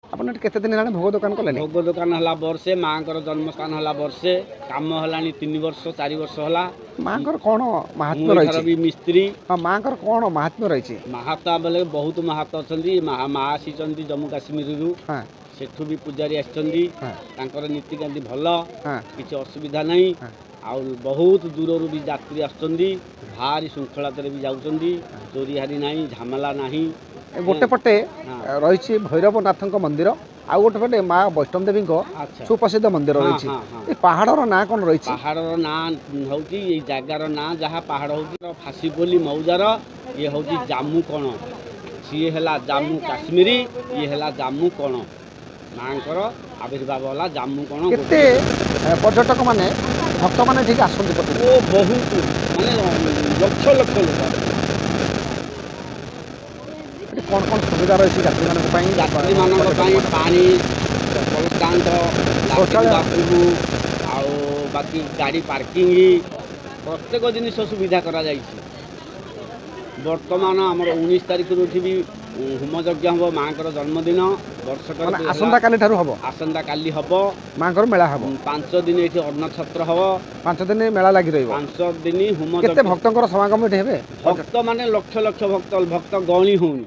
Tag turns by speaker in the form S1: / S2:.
S1: ଆପଣ ଏଠି କେତେ ଦିନ ହେଲାଣି ଭୋଗ ଦୋକାନ କଲେଣି?
S2: ଭୋଗ ଦୋକାନ ହେଲା ବର୍ଷେ, ମାଆଙ୍କର ଜନ୍ମସ୍ଥାନ ହେଲା ବର୍ଷେ, କାମ ହେଲାଣି 3 ବର୍ଷ 4 ବର୍ଷ ହେଲା।
S1: ମାଆଙ୍କର କ'ଣ ମାହାତ୍ମ୍ୟ
S2: ମୁଁ ଏଠାର
S1: ରହିଛି?
S2: ବି ମିସ୍ତ୍ରୀ।
S1: ହଁ, ମାଆଙ୍କର କ'ଣ ମାହାତ୍ମ୍ୟ ରହିଛି?
S2: ମାହାତା ବେଲେ ବହୁତ ମାହାତ ଅଛନ୍ତି। ମା ଆସିଛନ୍ତି ଜମ୍ମୁ କାଶ୍ମୀରରୁ,
S1: ହଁ
S2: ସେଠୁ ବି ପୂଜାରୀ ଆସିଛନ୍ତି।
S1: ହଁ
S2: ତାଙ୍କର ନୀତିକାନ୍ତି ଭଲ,
S1: ହଁ
S2: କିଛି ଅସୁବିଧା ନାହିଁ।
S1: ହଁ।
S2: ଆଉ ବହୁତ ଦୂରରୁ ବି ଯାତ୍ରୀ ଆସୁଛନ୍ତି, ଭାରି ଶୃଙ୍ଖଳାତରେ ବି ଯାଉଛନ୍ତି, ଚୋରି ହାରି ନାହିଁ, ଝାମେଲା ନାହିଁ।
S1: ଗୋଟେ ପଟେ
S2: ହଁ।
S1: ରହିଛି ଭୈରବନାଥଙ୍କ ମନ୍ଦିର, ଆଉ ଗୋଟେ ପଟେ ମା ବୈଷ୍ଣବ ଦେବୀଙ୍କ
S2: ଆଚ୍ଛା।
S1: ସୁପ୍ରସିଦ୍ଧ ମନ୍ଦିର
S2: ହଁ
S1: ରହିଛି।
S2: ହଁ ହଁ।
S1: ଏ ପାହାଡ଼ର ନାଁ କ'ଣ ରହିଛି?
S2: ପାହାଡ଼ର ନାଁ ହେଉଛି, ଏଇ ଜାଗାର ନାଁ ଯାହା ପାହାଡ଼ ହେଉଛି ଫାସିପଲ୍ଲୀ ମୌଜାର, ଇଏ ହେଉଛି ଜାମୁ କଣ। ସିଏ ହେଲା ଜାମ୍ମୁ କାଶ୍ମୀରୀ, ଇଏ ହେଲା ଜାମୁ କଣ। ମାଆଙ୍କର ଆବିର୍ଭାବ ହେଲା ଜାମୁ କଣ।
S1: କେତେ ପର୍ଯ୍ୟଟକ ମାନେ ଭକ୍ତମାନେ ଏଠିକି ଆସନ୍ତି ପ୍ରତିଦିନ?
S2: ଓ ବହୁତ, ମାନେ ଲକ୍ଷ ଲକ୍ଷ ଲୋକ ଆସନ୍ତି।
S1: ଏଠି କ'ଣ କ'ଣ ସୁବିଧା ରହିଛି ଯାତ୍ରୀମାନଙ୍କ ପାଇଁ?
S2: ଯାତ୍ରୀମାନଙ୍କ ପାଇଁ ପାଣି, ବସଷ୍ଟାଣ୍ଡ, ଲାଟ୍ରିନ୍ ବାଥରୁମ୍, ଆଉ ବାକି ଗାଡ଼ି ପାର୍କିଂ, ପ୍ରତ୍ୟେକ ଜିନିଷ ସୁବିଧା କରାଯାଇଛି। ବର୍ତ୍ତମାନ ଆମର 19 ତାରିଖରୁ ଏଠି ବି ହୋମଯଜ୍ଞ ହେବ। ମାଆଙ୍କର ଜନ୍ମଦିନ ବର୍ଷକର
S1: ମାନେ ଆସନ୍ତାକାଲି ଠାରୁ ହେବ?
S2: ଆସନ୍ତାକାଲି ହେବ।
S1: ମାଆଙ୍କର ମେଳା ହେବ?
S2: 5 ଦିନ ଏଠି ଅନ୍ନଛତ୍ର ହେବ।
S1: 5 ଦିନ ମେଳା ଲାଗି ରହିବ?
S2: 5 ଦିନ ହୋମ।
S1: କେତେ ଭକ୍ତଙ୍କର ସମାଗମ ଏଠି ହେବେ?
S2: ଭକ୍ତ ମାନେ ଲକ୍ଷ ଲକ୍ଷ ଭକ୍ତ ଗହଳି ହଉନି।